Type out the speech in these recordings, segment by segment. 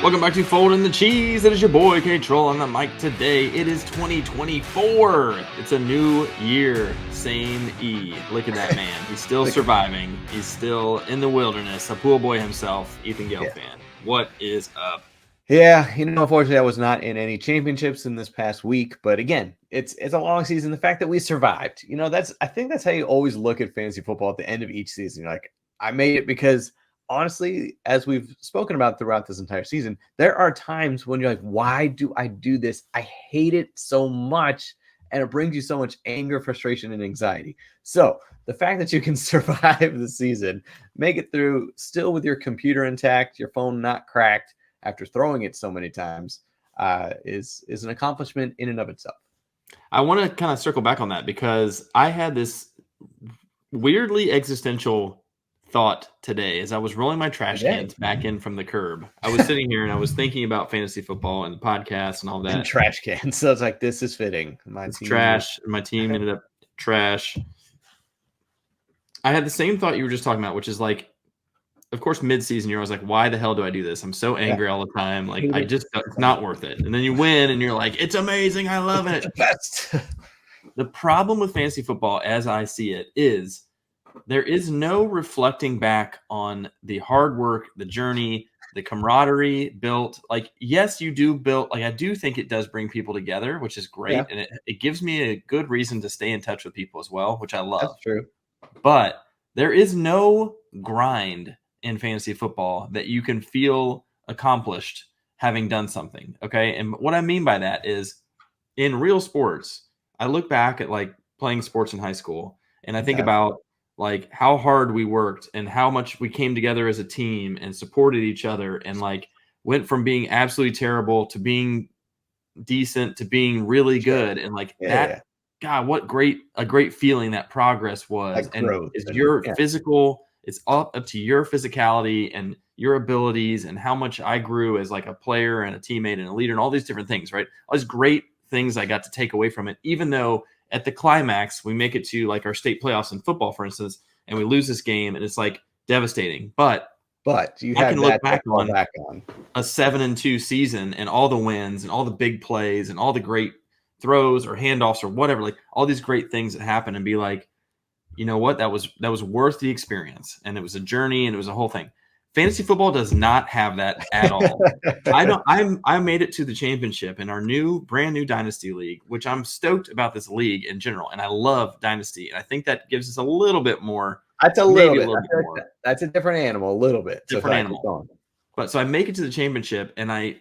Welcome back to Folding the Cheese. It is your boy K-Troll on the mic today. It is 2024. It's a new year. Same E. Look at that man. He's still surviving. He's still in the wilderness. A pool boy himself, Ethan Gale fan. What is up? Yeah, unfortunately I was not in any championships in this past week, but again, it's a long season. The fact that we survived, I think that's how you always look at fantasy football at the end of each season. You're like, I made it because honestly, as we've spoken about throughout this entire season, there are times when you're like, why do I do this? I hate it so much, and it brings you so much anger, frustration, and anxiety. So the fact that you can survive the season, make it through still with your computer intact, your phone not cracked after throwing it so many times, is an accomplishment in and of itself. I want to kind of circle back on that because I had this weirdly existential thought today as I was rolling my trash cans back in from the curb. I was sitting here and I was thinking about fantasy football and the podcast and all that. And trash cans. So it's like, this is fitting. My team ended up trash. I had the same thought you were just talking about, which is like, of course, mid-season year, I was like, why the hell do I do this? I'm so angry all the time. Like, it's not worth it. And then you win and you're like, it's amazing. I love it. The best. The problem with fantasy football, as I see it, is there is no reflecting back on the hard work, the journey, the camaraderie built. Like, yes, you do build. Like, I do think it does bring people together, which is great. Yeah. And it gives me a good reason to stay in touch with people as well, which I love. That's true. But there is no grind in fantasy football that you can feel accomplished having done something. Okay. And what I mean by that is in real sports, I look back at like playing sports in high school and I think about like how hard we worked and how much we came together as a team and supported each other and like went from being absolutely terrible to being decent to being really good. And like God, what a great feeling that progress was. And is your physical, it's up to your physicality and your abilities and how much I grew as like a player and a teammate and a leader and all these different things, right? All these great things I got to take away from it, even though at the climax, we make it to like our state playoffs in football, for instance, and we lose this game and it's like devastating. But you can look back on a 7-2 season and all the wins and all the big plays and all the great throws or handoffs or whatever, like all these great things that happen and be like, you know what, that was worth the experience. And it was a journey and it was a whole thing. Fantasy football does not have that at all. I made it to the championship in our brand new dynasty league, which I'm stoked about this league in general. And I love dynasty. And I think that gives us a little bit more. That's a little bit more. That's a different animal, a little bit. Different animal. But so I make it to the championship and I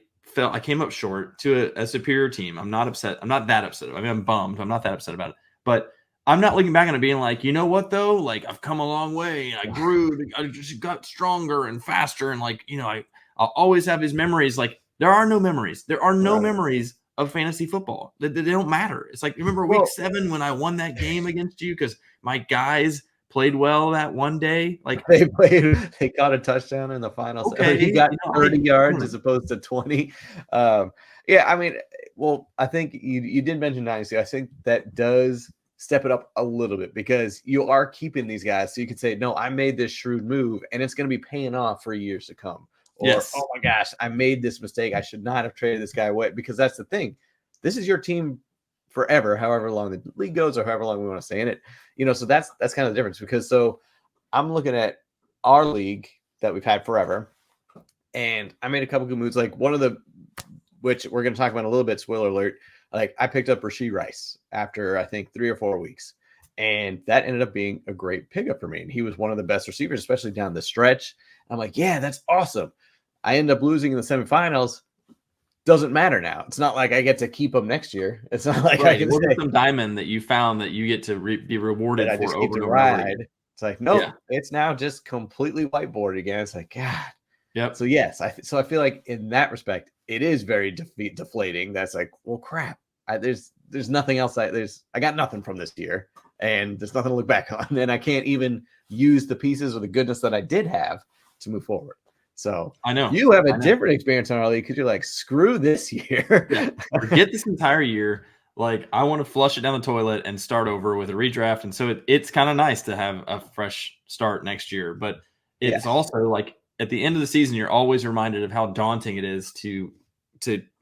came up short to a superior team. I'm not upset. I'm not that upset. I mean, I'm bummed. I'm not that upset about it. But I'm not looking back on it being like, you know what, though? Like, I've come a long way and I grew. I just got stronger and faster. And like, I'll always have these memories. Like, there are no memories. There are no memories of fantasy football. They don't matter. It's like, remember week 7 when I won that game against you because my guys played well that one day? Like they got a touchdown in the final. Okay, he got 30 yards as opposed to 20. I mean, well, I think you did mention dynasty. I think that does step it up a little bit because you are keeping these guys. So you could say, no, I made this shrewd move and it's going to be paying off for years to come. Or, oh my gosh, I made this mistake. I should not have traded this guy away, because that's the thing. This is your team forever, however long the league goes or however long we want to stay in it. So that's kind of the difference, because so I'm looking at our league that we've had forever and I made a couple good moves. Like one of the, which we're going to talk about in a little bit, spoiler alert, like I picked up Rashee Rice after I think 3 or 4 weeks, and that ended up being a great pickup for me. And he was one of the best receivers, especially down the stretch. I'm like, yeah, that's awesome. I end up losing in the semifinals. Doesn't matter now. It's not like I get to keep him next year. It's not like I can say some diamond that you found that you get to be rewarded for over and over again. It's like, nope, it's now just completely whiteboard again. It's like, God. Yep. So yes, I feel like in that respect, it is very deflating. That's like, well, crap. There's nothing else. I got nothing from this year, and there's nothing to look back on. And I can't even use the pieces or the goodness that I did have to move forward. So I know you have a different experience on our league because you're like, screw this year. Forget this entire year. Like, I want to flush it down the toilet and start over with a redraft. And so it's kind of nice to have a fresh start next year. But it's also like at the end of the season, you're always reminded of how daunting it is to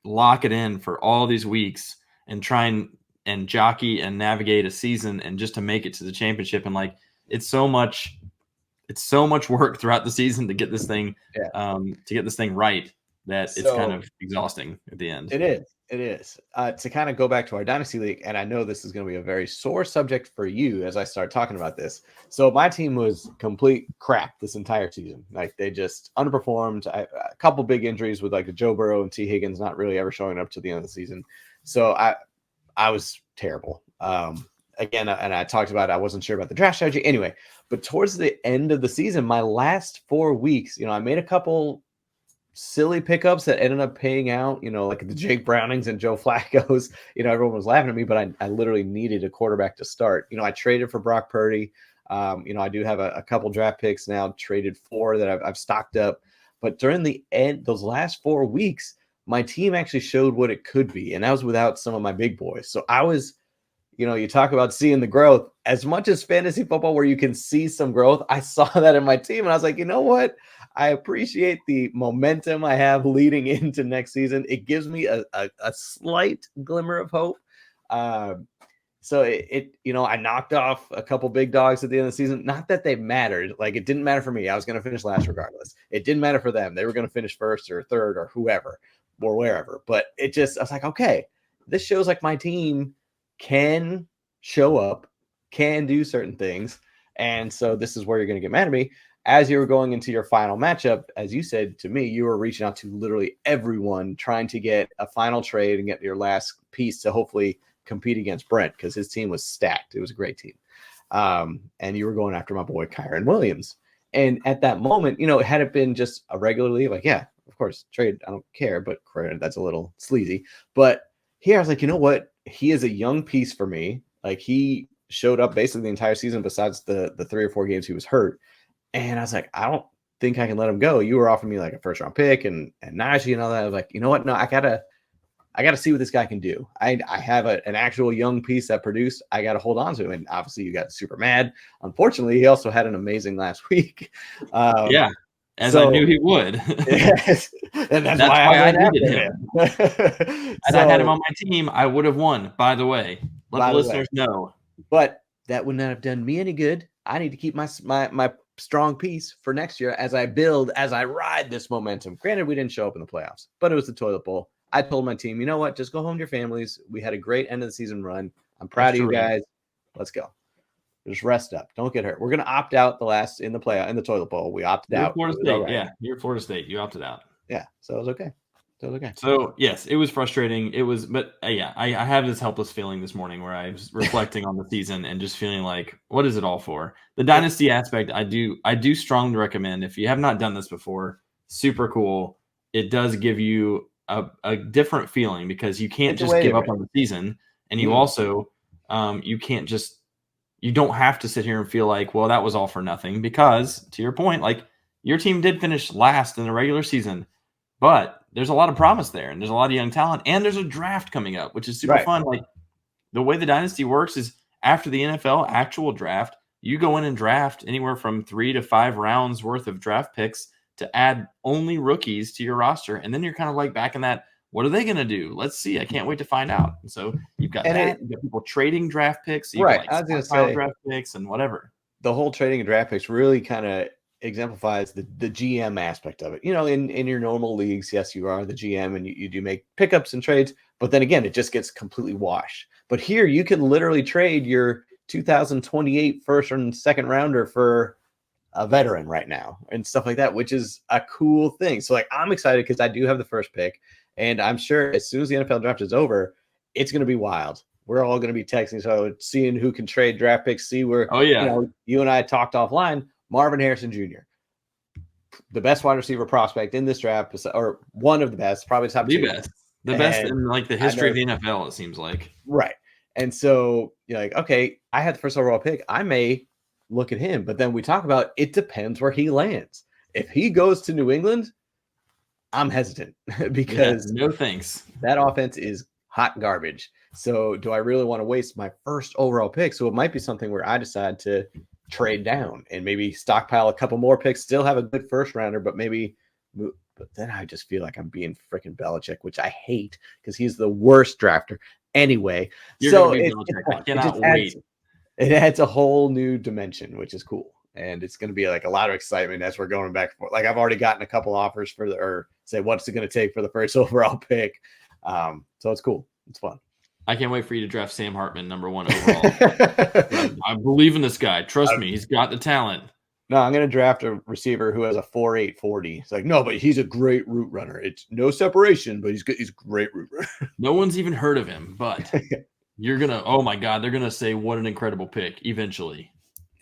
lock it in for all these weeks and try and jockey and navigate a season and just to make it to the championship. And like, it's so much work throughout the season to get this thing, right, that it's kind of exhausting at the end. It is. To kind of go back to our Dynasty League, and I know this is going to be a very sore subject for you as I start talking about this. So my team was complete crap this entire season. Like, they just underperformed. A couple big injuries with like Joe Burrow and T. Higgins not really ever showing up to the end of the season. So I was terrible. Again, and I talked about it, I wasn't sure about the draft strategy. Anyway, but towards the end of the season, my last 4 weeks, I made a couple silly pickups that ended up paying out, like the Jake Brownings and Joe Flacco's. Everyone was laughing at me, but I literally needed a quarterback to start. I traded for Brock Purdy. I do have a couple draft picks now traded for that I've stocked up. But during the end, those last 4 weeks, my team actually showed what it could be. And that was without some of my big boys. So I was, you talk about seeing the growth. As much as fantasy football where you can see some growth, I saw that in my team. And I was like, you know what? I appreciate the momentum I have leading into next season. It gives me a slight glimmer of hope. So I knocked off a couple big dogs at the end of the season. Not that they mattered. Like, it didn't matter for me. I was going to finish last regardless. It didn't matter for them. They were going to finish first or third or whoever or wherever. But I was like, okay, this shows like my team can show up, can do certain things. And so this is where you're going to get mad at me. As you were going into your final matchup, as you said to me, you were reaching out to literally everyone trying to get a final trade and get your last piece to hopefully compete against Brent, because his team was stacked. It was a great team. And you were going after my boy Kyron Williams. And at that moment, had it been just a regular league, like, yeah, of course, trade, I don't care, but that's a little sleazy. But here I was like, you know what? He is a young piece for me. Like, he showed up basically the entire season besides the 3 or 4 games he was hurt. And I was like, I don't think I can let him go. You were offering me like a first round pick and Najee and all that. I was like, you know what? No, I gotta see what this guy can do. I have an actual young piece that produced. I got to hold on to him. And obviously you got super mad. Unfortunately, he also had an amazing last week. I knew he would. Yes, and that's why I needed him. Had I had him on my team, I would have won, by the way. Let the listeners know. But that would not have done me any good. I need to keep my strong piece for next year as I ride this momentum. Granted, we didn't show up in the playoffs, but it was the toilet bowl. I told my team, you know what? Just go home to your families. We had a great end of the season run. I'm proud of you guys. Let's go. Just rest up. Don't get hurt. We're going to opt out in the toilet bowl. We opted out. Florida State. Right. Yeah. You're Florida State. You opted out. Yeah. So it was okay. So yes, it was frustrating. But I have this helpless feeling this morning where I was reflecting on the season and just feeling like, what is it all for? The dynasty aspect, I do strongly recommend. If you have not done this before, super cool. It does give you a different feeling, because you can't just give up on the season, and you also you don't have to sit here and feel like, well, that was all for nothing, because to your point, like, your team did finish last in the regular season, but there's a lot of promise there, and there's a lot of young talent, and there's a draft coming up, which is super fun. Like, the way the dynasty works is after the NFL actual draft, you go in and draft anywhere from 3 to 5 rounds worth of draft picks to add only rookies to your roster. And then you're kind of like back in that, what are they going to do? Let's see. I can't wait to find out. And so you've got you've got people trading draft picks. So I was going to say draft picks and whatever. The whole trading and draft picks really kind of exemplifies the GM aspect of it. In your normal leagues, yes, you are the GM and you do make pickups and trades, but then again, it just gets completely washed. But here you can literally trade your 2028 first and second rounder for a veteran right now and stuff like that, which is a cool thing. So like, I'm excited because I do have the first pick, and I'm sure as soon as the NFL draft is over, it's going to be wild. We're all going to be texting, so seeing who can trade draft picks, see where, you and I talked offline. Marvin Harrison Jr., the best wide receiver prospect in this draft, or one of the best, probably top two. The best in like the history of the NFL, it seems like. Right. And so you're like, okay, I had the first overall pick. I may look at him, but then we talk about, it depends where he lands. If he goes to New England, I'm hesitant because no thanks. That offense is hot garbage. So do I really want to waste my first overall pick? So it might be something where I decide to trade down and maybe stockpile a couple more picks, still have a good first rounder, but maybe move. But then I just feel like I'm being freaking Belichick, which I hate because he's the worst drafter anyway. So it adds a whole new dimension, which is cool. And it's going to be like a lot of excitement as we're going back and forth. Like I've already gotten a couple offers for or say, what's it going to take for the first overall pick? So it's cool. It's fun. I can't wait for you to draft Sam Hartman number 1 overall. I believe in this guy. Trust me, he's got the talent. No, I'm going to draft a receiver who has a 4.8 40. It's like, no, but he's a great route runner. It's no separation, but he's good. He's a great route runner. No one's even heard of him, but you're going to, oh my God, they're going to say what an incredible pick eventually.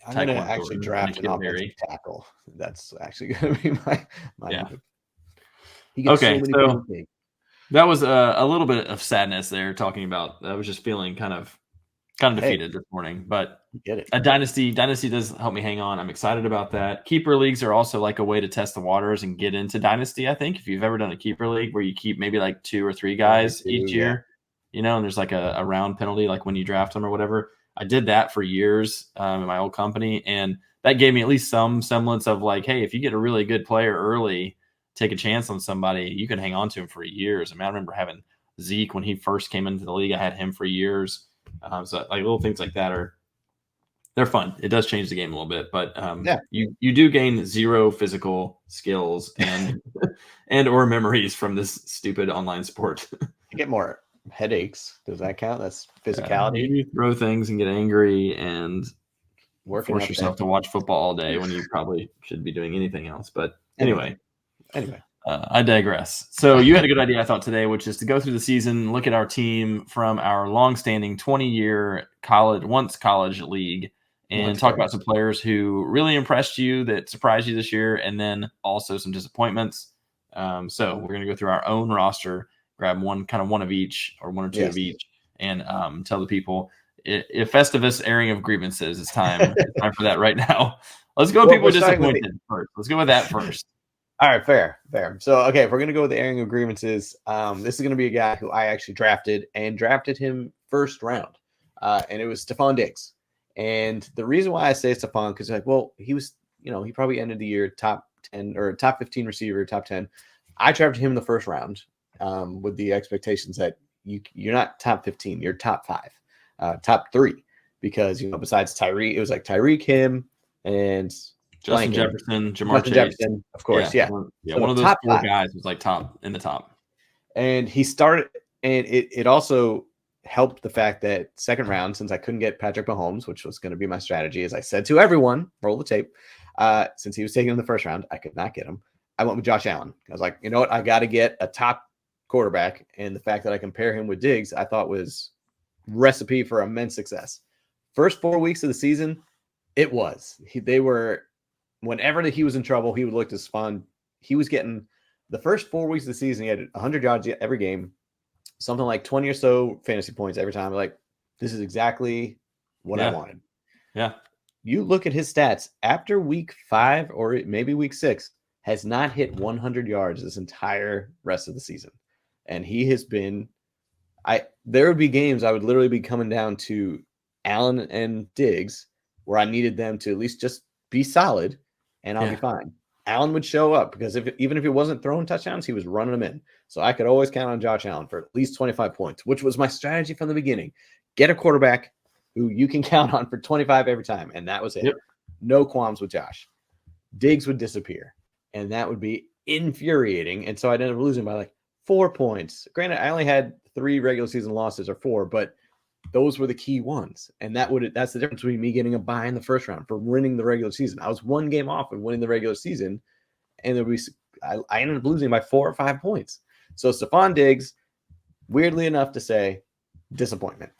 I'm going to actually draft an offensive tackle. That's actually going to be my yeah. He gets so that was a little bit of sadness there talking about. I was just feeling kind of defeated this morning, but get it. A dynasty does help me hang on. I'm excited about that. Keeper leagues are also like a way to test the waters and get into dynasty. I think if you've ever done a keeper league where you keep maybe like 2 or 3 guys each year, and there's like a round penalty, like when you draft them or whatever. I did that for years in my old company, and that gave me at least some semblance of like, hey, if you get a really good player early, take a chance on somebody, you can hang on to him for years. I mean, I remember having Zeke when he first came into the league. I had him for years. So like little things like that they're fun. It does change the game a little bit, but you do gain 0 physical skills and or memories from this stupid online sport. You get more headaches. Does that count? That's physicality. You throw things and get angry and force yourself to watch football all day when you probably should be doing anything else. But anyway. I digress. So you had a good idea, I thought, today, which is to go through the season, look at our team from our long-standing 20-year college league, and talk about some players who really impressed you, that surprised you this year, and then also some disappointments. So we're going to go through our own roster, grab one of each, or 1 or 2 of each, and tell the people if Festivus airing of grievances is time. It's time for that right now. Let's go with people disappointed first. Let's go with that first. All right, fair. So, okay, if we're going to go with the airing of grievances, this is going to be a guy who I actually drafted him first round, and it was Stephon Diggs. And the reason why I say Stephon, because he was, he probably ended the year top 10 or top 15 receiver, top 10. I drafted him in the first round with the expectations that you're not top 15, you're top 5, top 3, because, besides Tyreek, it was like Tyreek, him, and Justin Jefferson, Jamar Chase. Jefferson, of course, yeah. So one of those 4 guys was like in the top. And he started, and it also helped the fact that second round, since I couldn't get Patrick Mahomes, which was going to be my strategy, as I said to everyone, roll the tape. Since he was taken in the first round, I could not get him. I went with Josh Allen. I was like, you know what? I got to get a top quarterback. And the fact that I compare him with Diggs, I thought was recipe for immense success. First 4 weeks of the season, it was. Whenever he was in trouble, he would look to spawn. He was getting the first 4 weeks of the season. He had 100 yards every game, something like 20 or so fantasy points every time. Like, this is exactly what I wanted. Yeah. You look at his stats after week 5 or maybe week 6, has not hit 100 yards this entire rest of the season. And he has been, there would be games I would literally be coming down to Allen and Diggs where I needed them to at least just be solid. And I'll be fine. Allen would show up because even if he wasn't throwing touchdowns, he was running them in. So I could always count on Josh Allen for at least 25 points, which was my strategy from the beginning. Get a quarterback who you can count on for 25 every time. And that was it. Yep. No qualms with Josh. Diggs would disappear. And that would be infuriating. And so I ended up losing by like 4 points. Granted, I only had 3 regular season losses or 4, but those were the key ones. And that's the difference between me getting a bye in the first round for winning the regular season. I was 1 game off of winning the regular season, and I ended up losing by 4 or 5 points. So Stephon Diggs, weirdly enough to say, disappointment.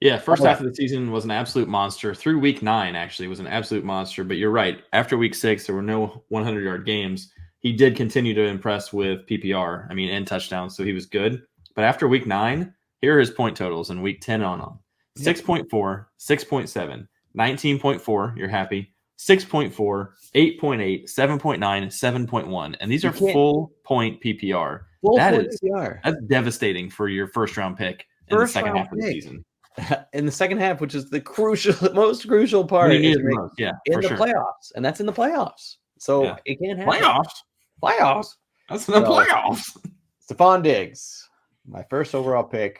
Yeah, first half of the season was an absolute monster. Through week 9, actually, was an absolute monster. But you're right. After week 6, there were no 100-yard games. He did continue to impress with PPR, and touchdowns, so he was good. But after week 9, here are his point totals in week 10 on. 6.4, 6.7, 19.4, you're happy, 6.4, 8.8, 7.9, 7.1. And these are full point PPR. That's devastating for your first round pick in the second half of the season. in the second half, which is the most crucial part, in the playoffs, and that's in the playoffs. So it can't happen. Playoffs. That's in the playoffs. Stephon Diggs, my first overall pick,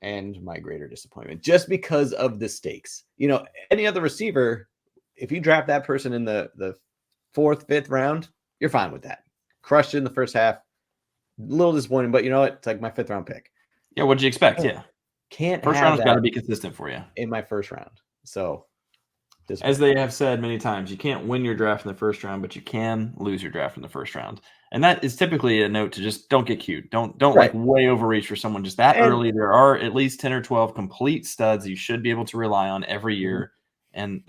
and my greater disappointment, just because of the stakes. Any other receiver, if you draft that person in the 4th, 5th round, you're fine with that. Crushed it in the first half. A little disappointing, but you know what? It's like my 5th round pick. Yeah, what did you expect? Yeah. Can't first round's got to be consistent for you. In my first round. So as they have said many times, you can't win your draft in the first round, but you can lose your draft in the first round. And that is typically a note to just don't get cute. Don't like way overreach for someone just that early. There are at least 10 or 12 complete studs you should be able to rely on every year. And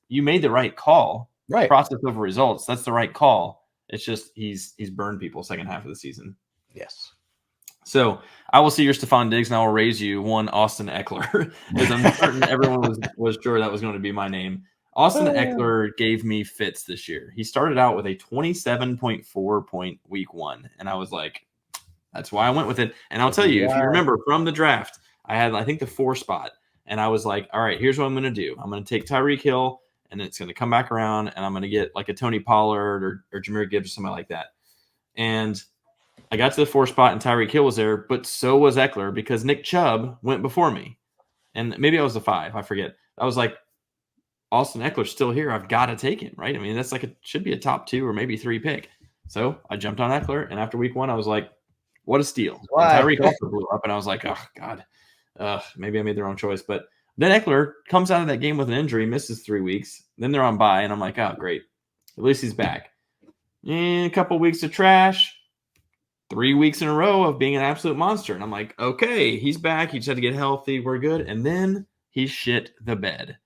you made the right call. Right. Process over results. That's the right call. It's just he's burned people second half of the season. Yes. So I will see your Stephon Diggs, and I will raise you one Austin Eckler, as I'm certain everyone was sure that was going to be my name. Austin Eckler gave me fits this year. He started out with a 27.4 point week 1, and I was like, that's why I went with it. And I'll tell you, if you remember from the draft, I had, I think, the 4 spot, and I was like, all right, here's what I'm going to do. I'm going to take Tyreek Hill, and it's going to come back around, and I'm going to get like a Tony Pollard or Jahmyr Gibbs or somebody like that. And I got to the 4 spot, and Tyreek Hill was there, but so was Eckler because Nick Chubb went before me. And maybe I was the 5. I forget. I was like, Austin Eckler's still here. I've got to take him, right? I mean, that's like should be a top 2 or maybe 3 pick. So I jumped on Eckler, and after week 1, I was like, what a steal. And Tyreek also blew up, and I was like, oh, God, maybe I made the wrong choice. But then Eckler comes out of that game with an injury, misses 3 weeks. Then they're on bye, and I'm like, oh, great. At least he's back. A couple weeks of trash. 3 weeks in a row of being an absolute monster. And I'm like, okay, he's back. He just had to get healthy. We're good. And then he shit the bed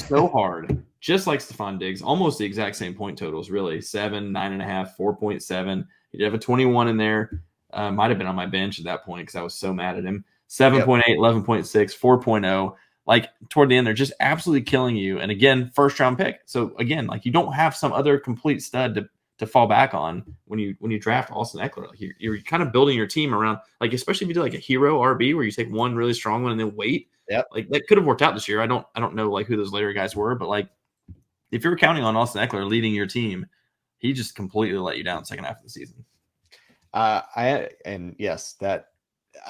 so hard, just like Stephon Diggs, almost the exact same point totals, really. 7, 9.5, 4.7. He did have a 21 in there. Might have been on my bench at that point because I was so mad at him. 7.8, 11.6, 4.0. Like toward the end, they're just absolutely killing you. And again, first round pick. So again, like you don't have some other complete stud to fall back on when you draft Austin Eckler. Like you're kind of building your team around, like especially if you do like a hero RB where you take one really strong one and then wait. Yep. Like that could have worked out this year. I don't know like who those later guys were, but like if you're counting on Austin Eckler leading your team, he just completely let you down second half of the season. I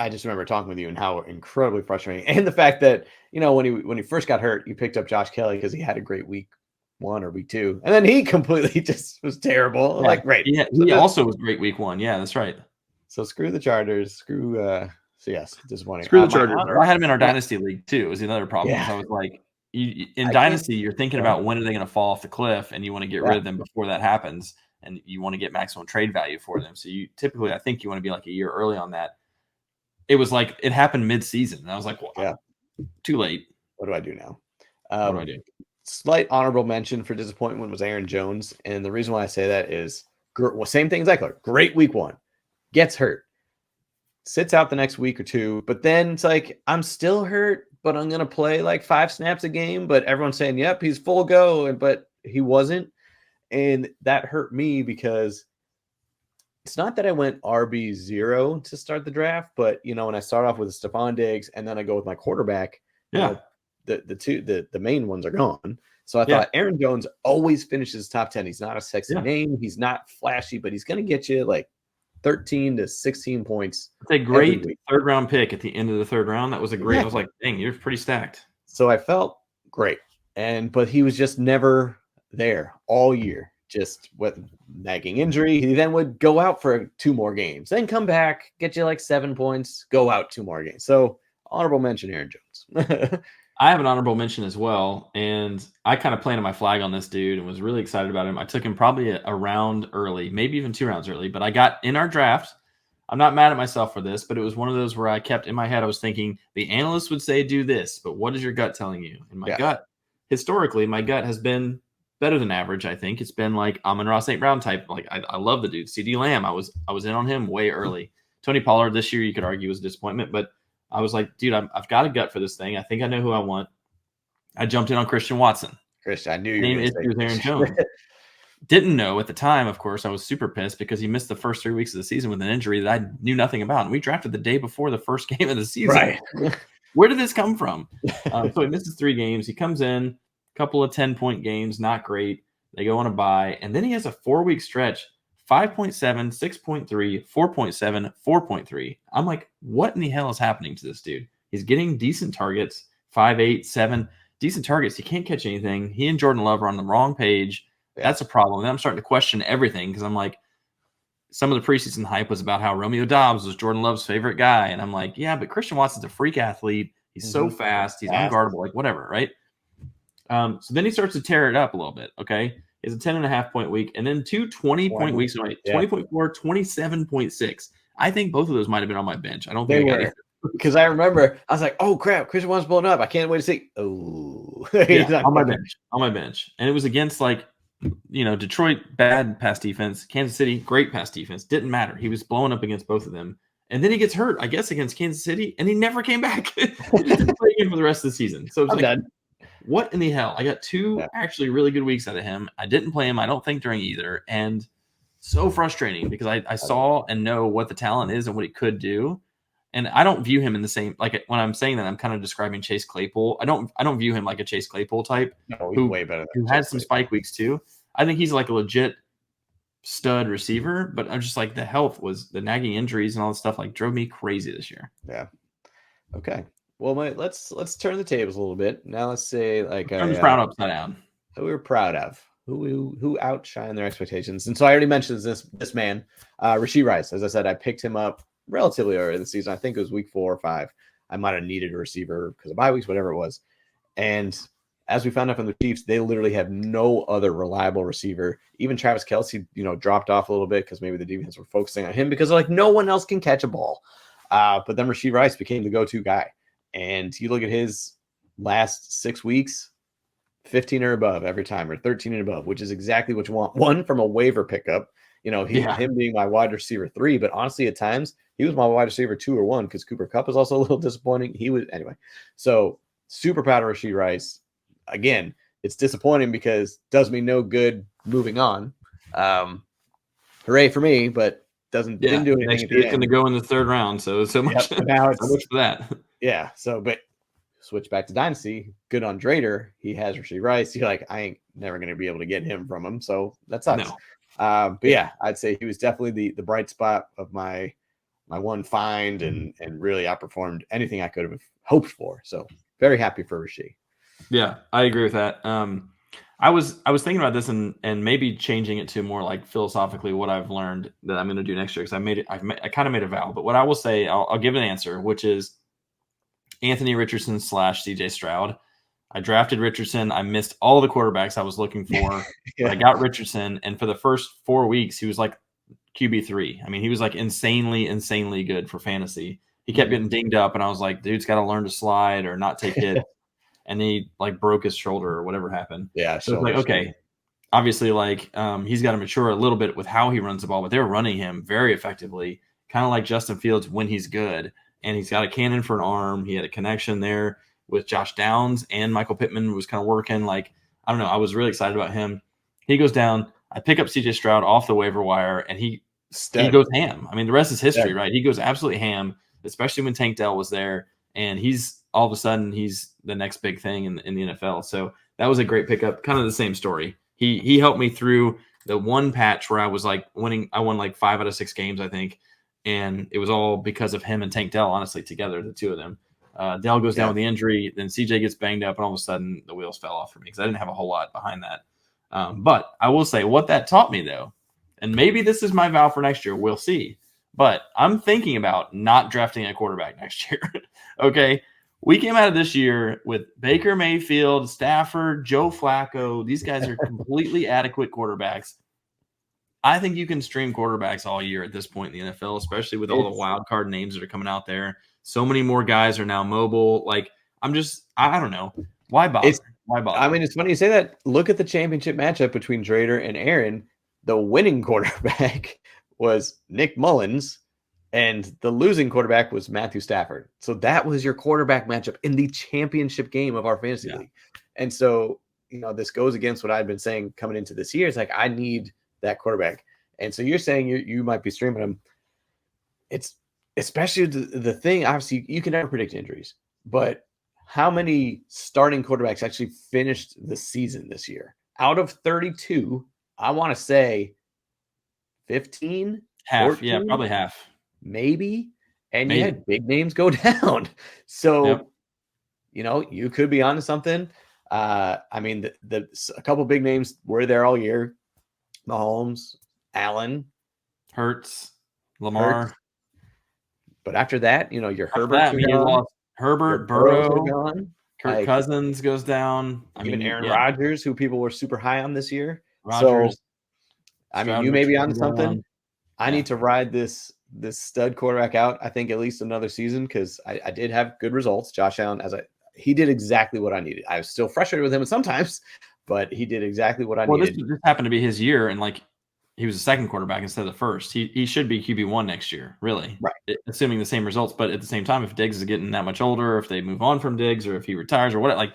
just remember talking with you and how incredibly frustrating, and the fact that when he first got hurt, you picked up Josh Kelly because he had a great week 1 or week 2, and then he completely just was terrible. Yeah. Like great, he also was great week 1. Yeah, that's right. So screw the Chargers. So yes, disappointing. Screw the Chargers. I had him in our dynasty league too. It was another problem. Yeah. So I was like, in dynasty, you're thinking about when are they going to fall off the cliff, and you want to get rid of them before that happens, and you want to get maximum trade value for them. So you typically, I think you want to be like a year early on that. It was like it happened mid-season, and I was like, well, too late. What do I do now? What do I do? Slight honorable mention for disappointment was Aaron Jones, and the reason why I say that is same thing as Eckler. Great week 1, gets hurt, sits out the next week or 2, but then it's like I'm still hurt, but I'm gonna play like 5 snaps a game. But everyone's saying, "Yep, he's full go," but he wasn't, and that hurt me because it's not that I went RB0 to start the draft, but when I start off with a Stephon Diggs and then I go with my quarterback, the main ones are gone. So I thought Aaron Jones always finishes top 10. He's not a sexy name. He's not flashy, but he's going to get you like 13 to 16 points. It's a great 3rd round pick at the end of the 3rd round. That was a great. I was like, dang, you're pretty stacked. So I felt great, but he was just never there all year. Just with nagging injury, he then would go out for 2 more games, then come back, get you like 7 points, go out 2 more games. So honorable mention, Aaron Jones. I have an honorable mention as well, and I kind of planted my flag on this dude and was really excited about him. I took him probably a round early, maybe even 2 rounds early, but I got in our draft. I'm not mad at myself for this, but it was one of those where I kept in my head, I was thinking the analysts would say do this, but what is your gut telling you? And my gut, historically, my gut has been better than average. I think it's been like Amon-Ra St. Brown type. Like I love the dude. CD Lamb, I was in on him way early. Tony Pollard this year, you could argue was a disappointment, but I was like, dude, I've got a gut for this thing. I think I know who I want. I jumped in on Christian Watson. I knew you were going to say Aaron Jones. Didn't know at the time, of course. I was super pissed because he missed the first 3 weeks of the season with an injury that I knew nothing about. And we drafted the day before the first game of the season. Right. Where did this come from? So he misses 3 games. He comes in, a couple of 10-point games, not great. They go on a bye, and then he has a 4-week stretch, 5.7, 6.3, 4.7, 4.3. I'm like, what in the hell is happening to this dude? He's getting decent targets, 5, 8, 7, decent targets. He can't catch anything. He and Jordan Love are on the wrong page. Yeah. That's a problem. Then I'm starting to question everything because I'm like, some of the preseason hype was about how Romeo Doubs was Jordan Love's favorite guy. And I'm like, yeah, but Christian Watson's a freak athlete. He's so fast. He's unguardable, like whatever, right? So then he starts to tear it up a little bit, okay? It's a 10.5-point week, and then 2 20-point weeks, right? 20.4, 27.6. I think both of those might have been on my bench. I don't think they were. Because I remember, I was like, oh, crap, Christian Watson's blowing up. I can't wait to see. Oh. Yeah, on my bench. And it was against, like, Detroit, bad pass defense. Kansas City, great pass defense. Didn't matter. He was blowing up against both of them. And then he gets hurt, I guess, against Kansas City, and he never came back. He just didn't play again for the rest of the season. So it's like, what in the hell? I got 2 actually really good weeks out of him. I didn't play him, I don't think, during either. And so frustrating because I saw and know what the talent is and what he could do. And I don't view him in the same, like when I'm saying that, I'm kind of describing Chase Claypool. I don't view him like a Chase Claypool type. No, he's way better than who had some spike weeks too. I think he's like a legit stud receiver, but I'm just like the nagging injuries and all this stuff like drove me crazy this year. Yeah. Okay. Well, let's turn the tables a little bit. Now let's say like I'm proud upside down. Who we were proud of, who outshined their expectations. And so I already mentioned this man, Rashee Rice. As I said, I picked him up relatively early in the season. I think it was week 4 or 5. I might have needed a receiver because of bye weeks, whatever it was. And as we found out from the Chiefs, they literally have no other reliable receiver. Even Travis Kelce, dropped off a little bit because maybe the defense were focusing on him because they're like, no one else can catch a ball. But then Rashee Rice became the go-to guy. And you look at his last 6 weeks, 15 or above every time, or 13 and above, which is exactly what you want. One, from a waiver pickup, him being my wide receiver 3, but honestly, at times he was my wide receiver 2 or 1 because Cooper Kupp is also a little disappointing. Anyway. So super proud of Rashee Rice. Again, it's disappointing because it does me no good moving on. Hooray for me, but didn't do anything. Next year it's going to go in the 3rd round, so much. Now it's so much for that. Yeah. So, but switch back to Dynasty. Good on Drader. He has Rashee Rice. You're like, I ain't never going to be able to get him from him. So that sucks. No. But yeah, I'd say he was definitely the bright spot of my one find and really outperformed anything I could have hoped for. So very happy for Rashee. Yeah, I agree with that. I was thinking about this and maybe changing it to more like philosophically what I've learned that I'm going to do next year because I kind of made a vow. But what I will say, I'll give an answer, which is Anthony Richardson / CJ Stroud. I drafted Richardson. I missed all the quarterbacks I was looking for. But I got Richardson, and for the first 4 weeks, he was like QB3. I mean, he was like insanely good for fantasy. He kept getting dinged up, and I was like, dude's got to learn to slide or not take hits. And he like broke his shoulder or whatever happened. Yeah. So it's like, okay, obviously like he's got to mature a little bit with how he runs the ball, but they're running him very effectively, kind of like Justin Fields when he's good. And he's got a cannon for an arm. He had a connection there with Josh Downs, and Michael Pittman was kind of working. Like, I don't know. I was really excited about him. He goes down. I pick up CJ Stroud off the waiver wire, and he goes ham. I mean, the rest is history, right? He goes absolutely ham, especially when Tank Dell was there. And all of a sudden, he's the next big thing in the NFL. So that was a great pickup. Kind of the same story. He helped me through the one patch where I was like winning. I won like 5 out of 6 games, I think. And it was all because of him and Tank Dell, honestly, together, the two of them. Dell goes down with the injury. Then CJ gets banged up, and all of a sudden the wheels fell off for me because I didn't have a whole lot behind that. But I will say what that taught me, though, and maybe this is my vow for next year. We'll see. But I'm thinking about not drafting a quarterback next year. Okay. We came out of this year with Baker Mayfield, Stafford, Joe Flacco. These guys are completely adequate quarterbacks. I think you can stream quarterbacks all year at this point in the NFL, especially with all the wild card names that are coming out there. So many more guys are now mobile. Like, I don't know. Why bother? Why bother? I mean, it's funny you say that. Look at the championship matchup between Drader and Aaron. The winning quarterback was Nick Mullins, and the losing quarterback was Matthew Stafford. So that was your quarterback matchup in the championship game of our fantasy league. And so, this goes against what I've been saying coming into this year. It's like, I need that quarterback. And so you're saying you might be streaming him. It's especially the thing, obviously, you can never predict injuries. But how many starting quarterbacks actually finished the season this year? Out of 32, I want to say 15, half. 14, Yeah, probably half. Maybe. And you had big names go down. So, you could be onto something. I mean, a couple big names were there all year. Mahomes, Allen, Hurts, Lamar. Hurts. But after that, your Herbert's gone. Herbert, Burrow, gone. Kirk Cousins goes down. Even Aaron Rodgers, who people were super high on this year. Rodgers. So, I mean, you may be onto something. I need to ride this stud quarterback out, I think, at least another season, because I did have good results. Josh Allen, he did exactly what I needed. I was still frustrated with him sometimes, but he did exactly what I needed. This happened to be his year, and he was the second quarterback instead of the first. He should be QB1 next year, really, right? Assuming the same results. But at the same time, if Diggs is getting that much older, if they move on from Diggs, or if he retires, or what, I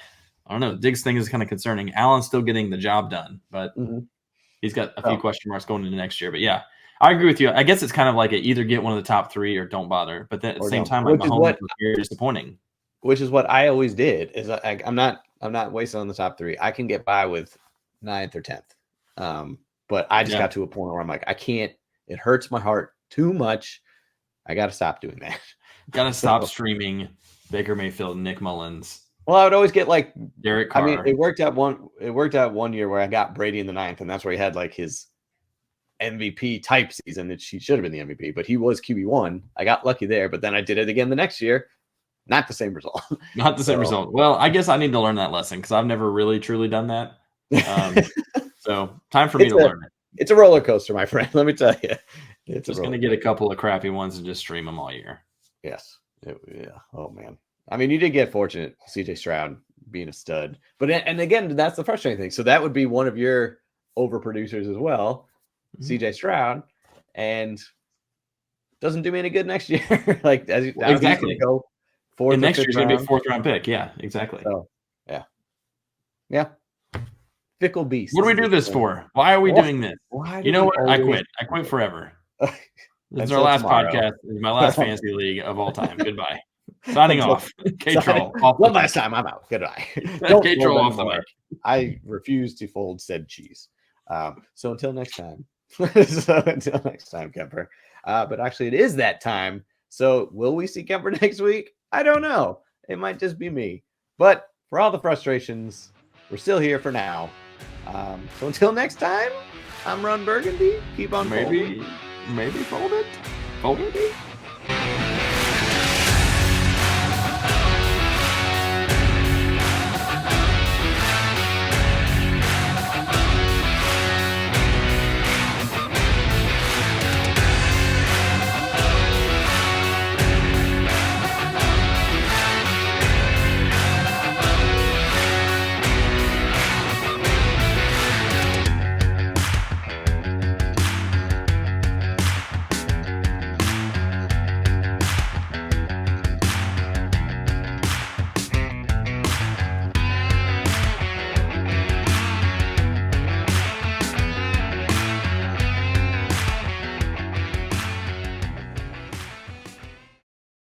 don't know. Diggs thing is kind of concerning. Allen's still getting the job done, but he's got a few question marks going into next year. But yeah, I agree with you. I guess it's kind of like either get one of the top three or don't bother. But then at the same time, Mahomes was very disappointing. Which is what I always did. Is I'm not wasting on the top three. I can get by with 9th or 10th. But I just got to a point where I'm like, I can't. It hurts my heart too much. I got to stop doing that. Got to stop streaming Baker Mayfield and Nick Mullins. Well, I would always get Derek Carr. I mean, it worked out one year where I got Brady in the 9th, and that's where he had his MVP type season. That he should have been the MVP, but he was QB1. I got lucky there, but then I did it again the next year. Not the same result. Not the same result. Well, I guess I need to learn that lesson because I've never really truly done that. So time for me to learn it. It's a roller coaster, my friend. Let me tell you. It's just going to get a couple of crappy ones and just stream them all year. Yes. Yeah. Oh, man. I mean, you did get fortunate, CJ Stroud being a stud. But, and again, that's the frustrating thing. So that would be one of your overproducers as well, CJ Stroud, and doesn't do me any good next year. Exactly. Go fourth and next year's going to be a 4th round pick. Yeah, exactly. So, yeah. Fickle beast. What do we do this for? Why are we doing this? You know what? I quit. I quit forever. This is our last podcast. This is my last fantasy league of all time. Goodbye. Signing off. K-Troll. One last time. I'm out. Goodbye. K-Troll off the mic. I refuse to fold said cheese. So until next time. Kemper. But actually, it is that time. So will we see Kemper next week? I don't know. It might just be me. But for all the frustrations, we're still here for now. So until next time, I'm Ron Burgundy. Keep on folding. Maybe fold it. Fold it.